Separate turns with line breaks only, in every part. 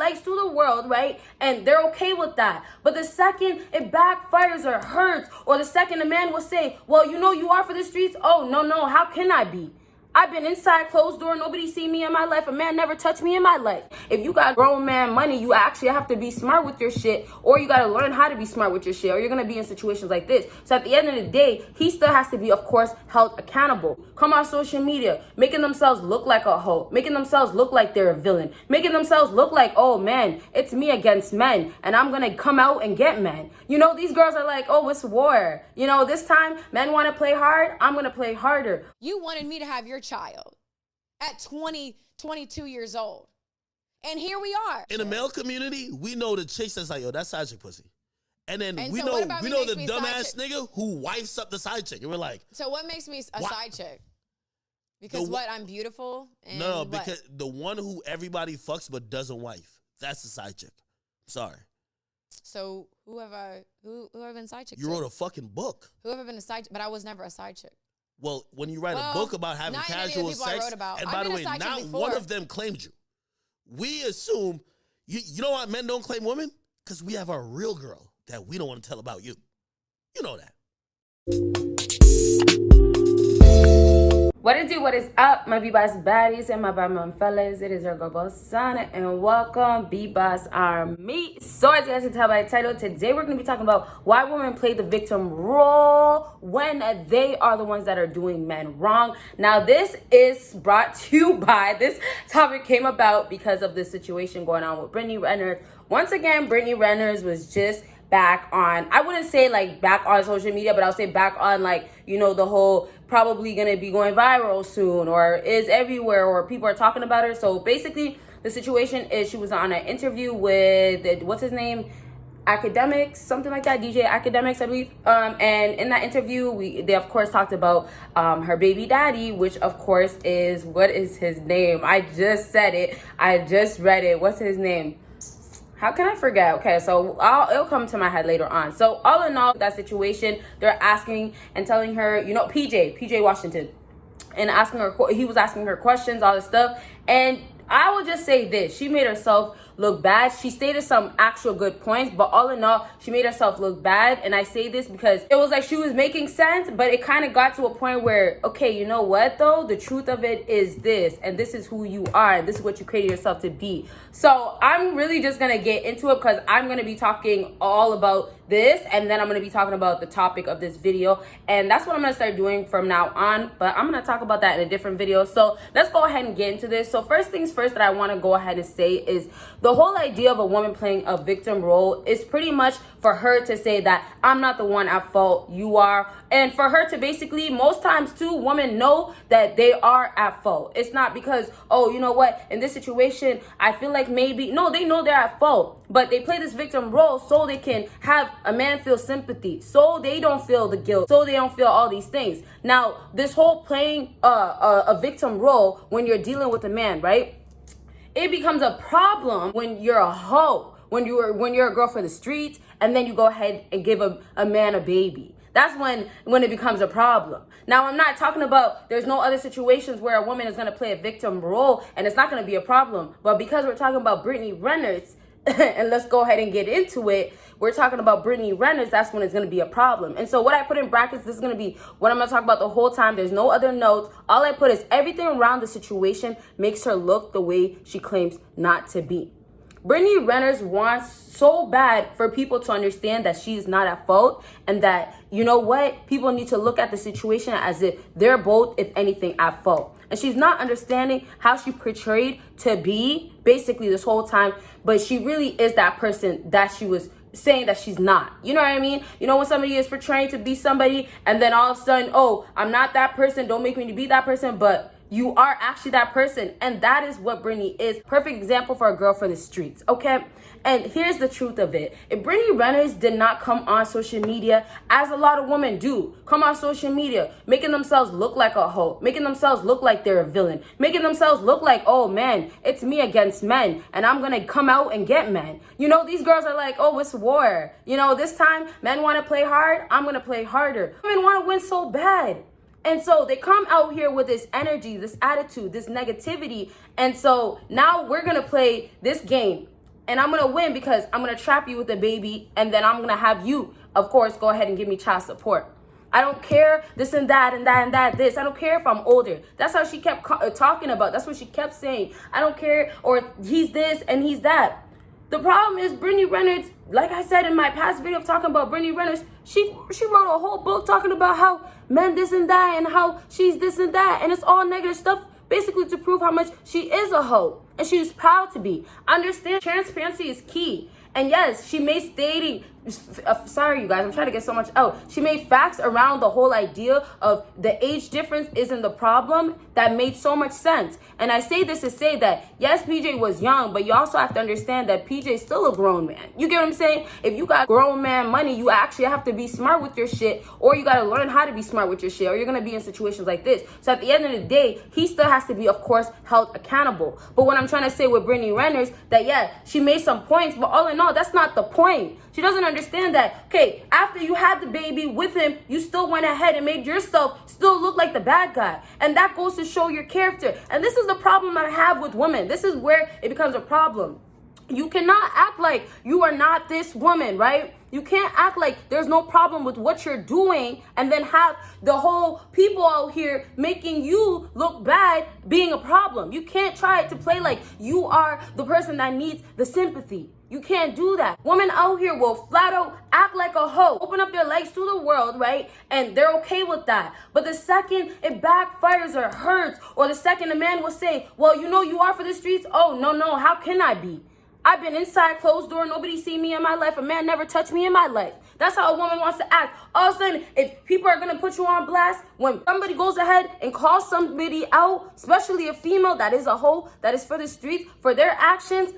likes to the world, right? And they're okay with that. But the second it backfires or hurts, or the second a man will say, well, you know, you are for the streets. Oh, no, how can I be? I've been inside closed door. Nobody seen me in my life. A man never touched me in my life. If you got grown man money, you actually have to be smart with your shit, or you got to learn how to be smart with your shit, or you're going to be in situations like this. So at the end of the day, he still has to be, of course, held accountable. Come on social media, making themselves look like a hoe, making themselves look like they're a villain, making themselves look like, oh man, it's me against men, and I'm going to come out and get men. You know, these girls are like, oh, it's war. You know, this time men want to play hard. I'm going to play harder.
You wanted me to have your child at 22 years old. And here we are.
In the male community, we know the chicks that's like, yo, that's side chick pussy. And then we
so
know the
me
dumbass nigga who wifes up the side chick. And we're like,
so what makes me a side chick? Because I'm beautiful? And
no, because the one who everybody fucks but doesn't wife, that's the side chick. Sorry.
So who have I been side chick?
You wrote a fucking book.
Who have I been a side chick? But I was never a side chick.
Well, when you write a book about having casual sex, and by the way, not one of them claimed you. We assume, you know why men don't claim women? Because we have our real girl that we don't want to tell about you. You know that.
What it do? What is up, my BBossBaddies and my bad fellas? It is your girl Bosana, and welcome BBossArmy. So as you guys can tell by the title, today we're going to be talking about why women play the victim role when they are the ones that are doing men wrong. Now this is brought to you by, this topic came about because of the situation going on with Brittany Renner. Once again, Brittany Renner was just back on, I wouldn't say like back on social media, but I'll say back on, like, you know, the whole probably gonna be going viral soon, or is everywhere, or people are talking about her. So basically the situation is she was on an interview with, what's his name, Academics, something like that, DJ Academics, I believe. And in that interview, they of course talked about her baby daddy, which of course is, what is his name? I just said it, I just read it. What's his name? How can I forget? Okay, so it'll come to my head later on. So all in all, that situation, they're asking and telling her, you know, PJ Washington, and asking her, he was asking her questions, all this stuff. And I will just say this, she made herself look bad. She stated some actual good points, but all in all, she made herself look bad. And I say this because it was like she was making sense, but it kind of got to a point where, okay, you know what though? The truth of it is this, and this is who you are, and this is what you created yourself to be. So I'm really just gonna get into it because I'm gonna be talking all about this, and then I'm gonna be talking about the topic of this video, and that's what I'm gonna start doing from now on. But I'm gonna talk about that in a different video. So let's go ahead and get into this. So first things first that I want to go ahead and say is the whole idea of a woman playing a victim role is pretty much for her to say that I'm not the one at fault, you are. And for her to basically, most times too, women know that they are at fault. It's not because, oh, you know what, in this situation, I feel like maybe, no, they know they're at fault, but they play this victim role so they can have a man feel sympathy, so they don't feel the guilt, so they don't feel all these things. Now, this whole playing a victim role when you're dealing with a man, right? It becomes a problem when you're a hoe, when you're a girl for the streets, and then you go ahead and give a man a baby. That's when it becomes a problem. Now, I'm not talking about there's no other situations where a woman is going to play a victim role and it's not going to be a problem. But because we're talking about Brittany Renner's, and let's go ahead and get into it, we're talking about Brittany Renner's, that's when it's going to be a problem. And so what I put in brackets, this is going to be what I'm going to talk about the whole time. There's no other notes. All I put is everything around the situation makes her look the way she claims not to be. Brittany Renner wants so bad for people to understand that she's not at fault, and that, you know what, people need to look at the situation as if they're both, if anything, at fault. And she's not understanding how she portrayed to be basically this whole time, but she really is that person that she was saying that she's not. You know what I mean? You know, when somebody is portraying to be somebody and then all of a sudden, oh, I'm not that person, don't make me be that person, but you are actually that person. And that is what Brittany is. Perfect example for a girl for the streets, okay? And here's the truth of it. If Brittany Renner did not come on social media, as a lot of women do, come on social media, making themselves look like a hoe, making themselves look like they're a villain, making themselves look like, oh man, it's me against men, and I'm gonna come out and get men. You know, these girls are like, oh, it's war. You know, this time men wanna play hard, I'm gonna play harder. Women wanna win so bad. And so they come out here with this energy, this attitude, this negativity. And so now we're going to play this game And I'm going to win because I'm going to trap you with a baby, and then I'm going to have you, of course, go ahead and give me child support. I don't care this and that and that and that, this. I don't care if I'm older. That's how she kept talking about. That's what she kept saying. I don't care, or he's this and he's that. The problem is Brittany Renner, like I said in my past video of talking about Brittany Renner, she wrote a whole book talking about how men this and that and how she's this and that. And it's all negative stuff basically to prove how much she is a hoe. And she's proud to be. Understand, transparency is key. And yes, she made stating, sorry you guys, I'm trying to get so much out. She made facts around the whole idea of the age difference isn't the problem. That made so much sense. And I say this to say that, yes, PJ was young, but you also have to understand that PJ is still a grown man. You get what I'm saying? If you got grown man money, you actually have to be smart with your shit, or you got to learn how to be smart with your shit, or you're going to be in situations like this. So at the end of the day, he still has to be, of course, held accountable. But what I'm trying to say with Brittany Renner is that, yeah, she made some points, but all in all, that's not the point. She doesn't understand that, okay, after you had the baby with him, you still went ahead and made yourself still look like the bad guy. And that goes to show your character. And this is the problem I have with women. This is where it becomes a problem. You cannot act like you are not this woman, right? You can't act like there's no problem with what you're doing and then have the whole people out here making you look bad being a problem. You can't try to play like you are the person that needs the sympathy. You can't do that. Women out here will flat out act like a hoe, open up their legs to the world, right? And they're okay with that. But the second it backfires or hurts, or the second a man will say, well, you know you are for the streets. Oh, no, how can I be? I've been inside closed door. Nobody seen me in my life. A man never touched me in my life. That's how a woman wants to act. All of a sudden, if people are going to put you on blast, when somebody goes ahead and calls somebody out, especially a female that is a hoe, that is for the streets, for their actions,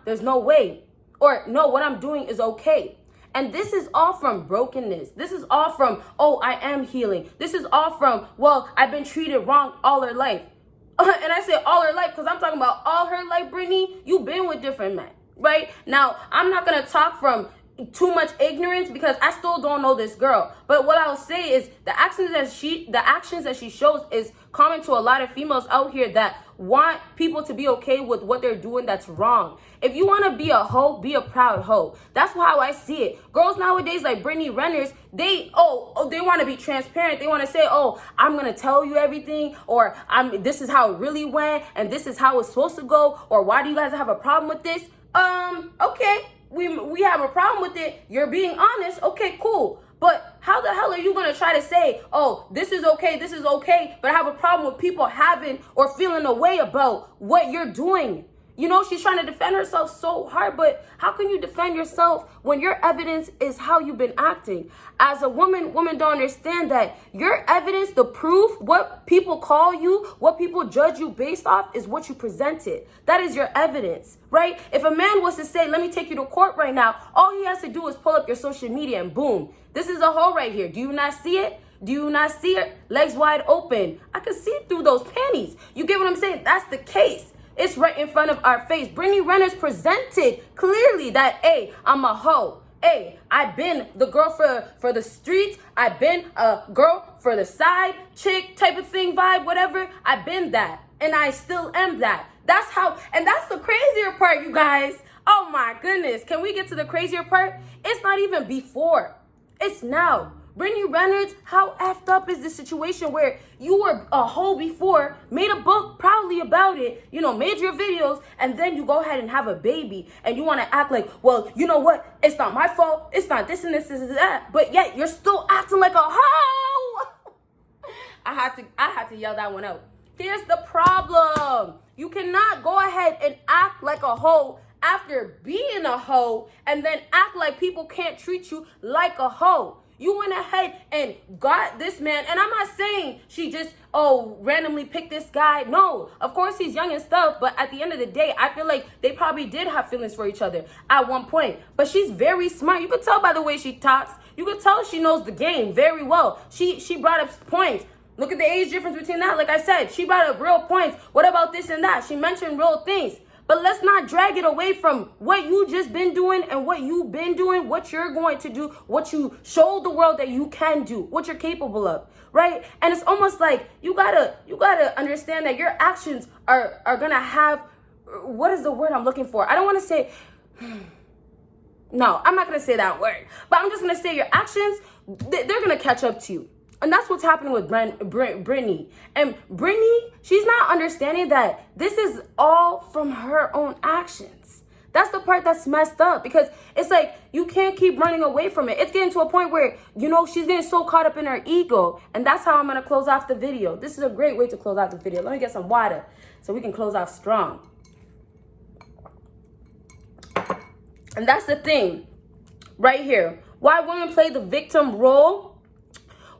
there's no way. Or, no, what I'm doing is okay. And this is all from brokenness. This is all from, oh, I am healing. This is all from, well, I've been treated wrong all her life. And I say all her life because I'm talking about all her life, Brittany. You've been with different men, right? Now, I'm not going to talk from too much ignorance because I still don't know this girl. But what I'll say is the actions that she shows is common to a lot of females out here that want people to be okay with what they're doing that's wrong. If you want to be a hoe, be a proud hoe. That's how I see it. Girls nowadays like Brittany Renner, they want to be transparent. They want to say, oh, I'm going to tell you everything, or this is how it really went, and this is how it's supposed to go, or why do you guys have a problem with this? Okay, we have a problem with it. You're being honest. Okay, cool. But how the hell are you going to try to say, oh, this is okay, but have a problem with people having or feeling a way about what you're doing? You know, she's trying to defend herself so hard, but how can you defend yourself when your evidence is how you've been acting? As a woman don't understand that your evidence, the proof, what people call you, what people judge you based off is what you presented. That is your evidence, right? If a man was to say, let me take you to court right now, all he has to do is pull up your social media and boom, this is a hoe right here. Do you not see it? Do you not see it? Legs wide open. I can see through those panties. You get what I'm saying? That's the case. It's right in front of our face. Brittany Renner's presented clearly that, hey, I'm a hoe. Hey, I've been the girl for the streets. I've been a girl for the side chick type of thing, vibe, whatever. I've been that. And I still am that. That's how, and that's the crazier part, you guys. Oh my goodness. Can we get to the crazier part? It's not even before. It's now. Brittany Renner, how effed up is this situation where you were a hoe before, made a book proudly about it, you know, made your videos, and then you go ahead and have a baby, and you want to act like, well, you know what? It's not my fault. It's not this and this and that. But yet you're still acting like a hoe. I had to yell that one out. Here's the problem. You cannot go ahead and act like a hoe after being a hoe and then act like people can't treat you like a hoe. You went ahead and got this man. And I'm not saying she just, randomly picked this guy. No, of course he's young and stuff. But at the end of the day, I feel like they probably did have feelings for each other at one point. But she's very smart. You could tell by the way she talks. You could tell she knows the game very well. She brought up points. Look at the age difference between that. Like I said, she brought up real points. What about this and that? She mentioned real things. But let's not drag it away from what you just been doing and what you've been doing, what you're going to do, what you showed the world that you can do, what you're capable of, right? And it's almost like you gotta understand that your actions are gonna have what is the word I'm looking for? I don't want to say, no, I'm not going to say that word. But I'm just going to say your actions, they're going to catch up to you. And that's what's happening with Brittany. And Brittany, she's not understanding that this is all from her own actions. That's the part that's messed up, because it's like you can't keep running away from it. It's getting to a point where, you know, she's getting so caught up in her ego. And that's how I'm going to close off the video. This is a great way to close off the video. Let me get some water so we can close off strong. And that's the thing right here. Why women play the victim role.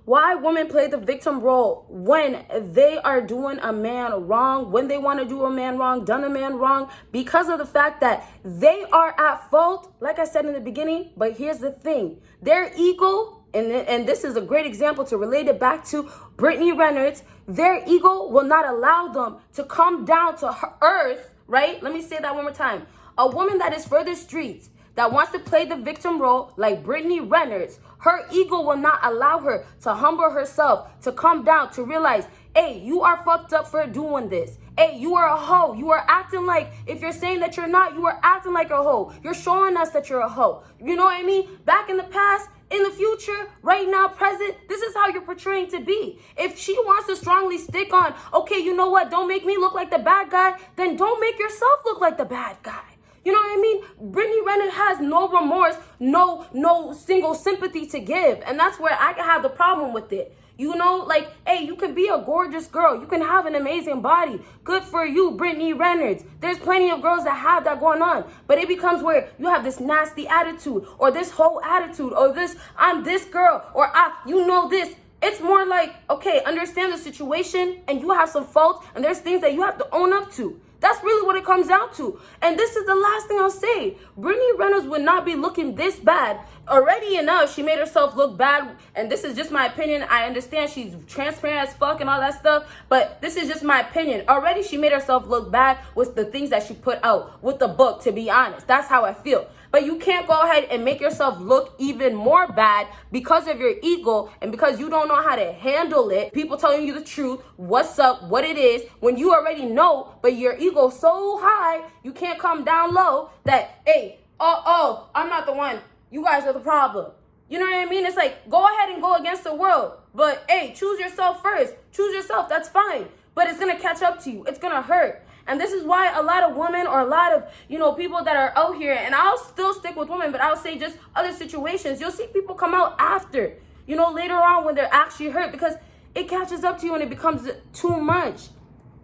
Why women play the victim role when they are doing a man wrong, when they want to do a man wrong, done a man wrong, because of the fact that they are at fault, like I said in the beginning. But here's the thing, their ego, and this is a great example to relate it back to Brittany Renner's, their ego will not allow them to come down to earth, right? Let me say that one more time. A woman that is for the streets, that wants to play the victim role like Brittany Renner's, her ego will not allow her to humble herself, to come down, to realize, hey, you are fucked up for doing this. Hey, you are a hoe. You are acting like, if you're saying that you're not, you are acting like a hoe. You're showing us that you're a hoe. You know what I mean? Back in the past, in the future, right now, present, this is how you're portraying to be. If she wants to strongly stick on, okay, you know what, don't make me look like the bad guy, then don't make yourself look like the bad guy. You know what I mean? Brittany Renner has no remorse, no single sympathy to give. And that's where I have the problem with it. You know, like, hey, you can be a gorgeous girl. You can have an amazing body. Good for you, Brittany Renner. There's plenty of girls that have that going on. But it becomes where you have this nasty attitude, or this whole attitude, or this, I'm this girl, or you know this. It's more like, okay, understand the situation, and you have some faults, and there's things that you have to own up to. That's really what it comes down to. And this is the last thing I'll say. Brittany Renner would not be looking this bad. Already enough, she made herself look bad. And this is just my opinion. I understand she's transparent as fuck and all that stuff. But this is just my opinion. Already she made herself look bad with the things that she put out with the book, to be honest. That's how I feel. But you can't go ahead and make yourself look even more bad because of your ego and because you don't know how to handle it. People telling you the truth, what's up, what it is, when you already know, but your ego so high, you can't come down low that, hey, I'm not the one. You guys are the problem. You know what I mean? It's like, go ahead and go against the world. But, hey, choose yourself first. Choose yourself. That's fine. But it's going to catch up to you. It's going to hurt. And this is why a lot of women, or a lot of, you know, people that are out here, and I'll still stick with women, but I'll say just other situations, you'll see people come out after, you know, later on when they're actually hurt, because it catches up to you and it becomes too much.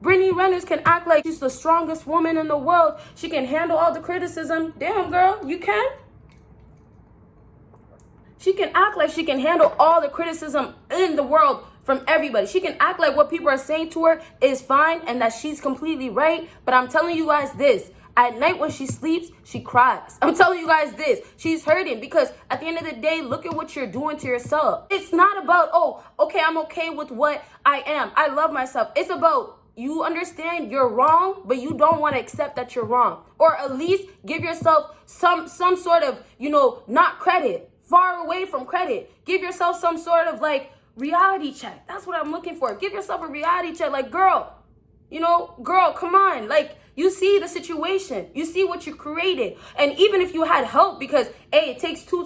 Brittany Renner can act like she's the strongest woman in the world. She can handle all the criticism. Damn, girl, you can? She can act like she can handle all the criticism in the world from everybody. She can act like what people are saying to her is fine and that she's completely right. But I'm telling you guys this. At night when she sleeps, she cries. I'm telling you guys this. She's hurting because at the end of the day, look at what you're doing to yourself. It's not about, oh, okay, I'm okay with what I am. I love myself. It's about, you understand you're wrong, but you don't want to accept that you're wrong. Or at least give yourself some sort of, you know, not credit. Far away from credit. Give yourself some sort of like reality check. That's what I'm looking for. Give yourself a reality check. Like, girl, you know, girl, come on. Like, you see the situation. You see what you created. And even if you had help, because, hey, it takes two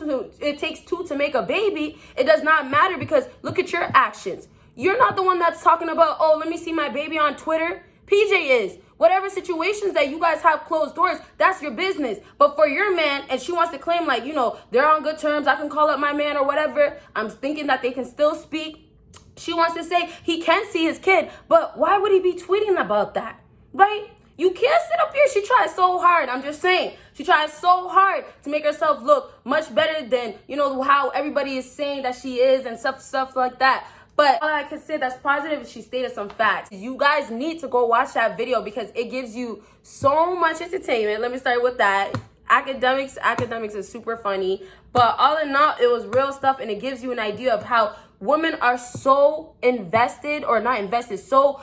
to make a baby, it does not matter, because look at your actions. You're not the one that's talking about, oh, let me see my baby on Twitter. PJ is. Whatever situations that you guys have closed doors, that's your business. But for your man, and she wants to claim like, you know, they're on good terms, I can call up my man or whatever. I'm thinking that they can still speak. She wants to say he can see his kid, but why would he be tweeting about that, right? You can't sit up here. She tries so hard. I'm just saying. She tries so hard to make herself look much better than, you know, how everybody is saying that she is and stuff like that. But all I can say that's positive is she stated some facts. You guys need to go watch that video because it gives you so much entertainment. Let me start with that. Academics is super funny. But all in all, it was real stuff, and it gives you an idea of how women are so invested, or not invested, so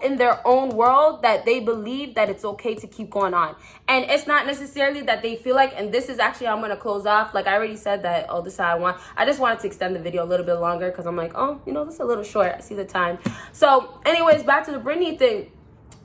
in their own world that they believe that it's okay to keep going on. And it's not necessarily that they feel like, and this is actually how I'm going to close off. Like I already said that, oh, this is how I want. I just wanted to extend the video a little bit longer because I'm like, oh, you know, this is a little short. I see the time. So anyways, back to the Brittany thing.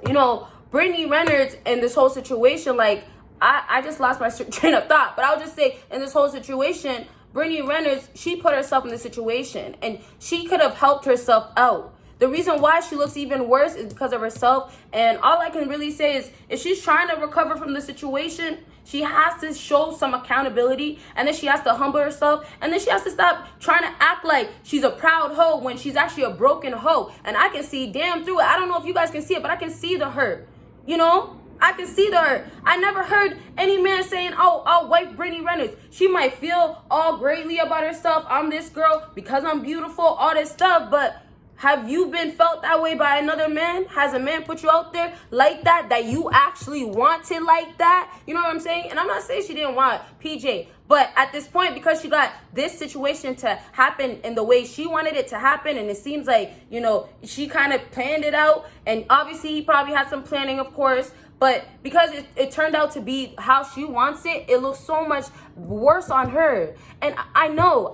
You know, Brittany Renner in this whole situation, like, I just lost my train of thought, but I'll just say in this whole situation, Brittany Renner, she put herself in this situation and she could have helped herself out. The reason why she looks even worse is because of herself. And all I can really say is if she's trying to recover from the situation, she has to show some accountability, and then she has to humble herself, and then she has to stop trying to act like she's a proud hoe when she's actually a broken hoe. And I can see damn through it. I don't know if you guys can see it, but I can see the hurt. You know? I can see the hurt. I never heard any man saying, oh, I'll wife Brittany Renner. She might feel all greatly about herself. I'm this girl because I'm beautiful, all this stuff, but have you been felt that way by another man? Has a man put you out there like that you actually wanted like that? You know what I'm saying? And I'm not saying she didn't want PJ, but at this point, because she got this situation to happen in the way she wanted it to happen, and it seems like, you know, she kind of planned it out, and obviously he probably had some planning, of course, but because it turned out to be how she wants it, it looks so much worse on her. And I know,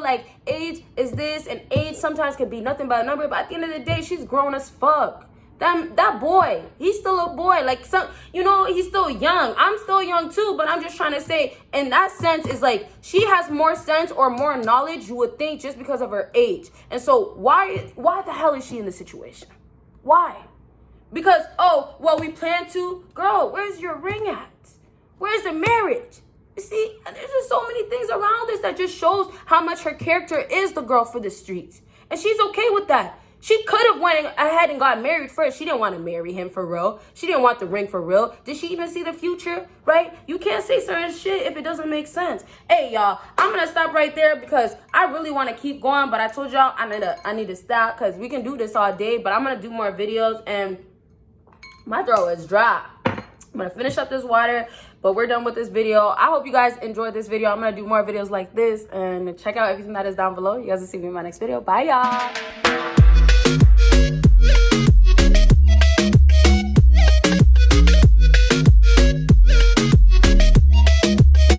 like, age is this, and age sometimes can be nothing but a number, but at the end of the day, she's grown as fuck. That boy, he's still a boy. Like, some, you know, he's still young. I'm still young too, but I'm just trying to say, in that sense, is like, she has more sense or more knowledge, you would think, just because of her age. And so why the hell is she in this situation? Why? Because, oh, well, we plan to. Girl, where's your ring at? Where's the marriage? You see, there's just so many things around this that just shows how much her character is the girl for the streets. And she's okay with that. She could have went ahead and got married first. She didn't want to marry him for real. She didn't want the ring for real. Did she even see the future, right? You can't say certain shit if it doesn't make sense. Hey, y'all, I'm going to stop right there because I really want to keep going. But I told y'all I need to stop because we can do this all day. But I'm going to do more videos and my throat is dry. I'm going to finish up this water, but we're done with this video. I hope you guys enjoyed this video. I'm going to do more videos like this and check out everything that is down below. You guys will see me in my next video. Bye, y'all.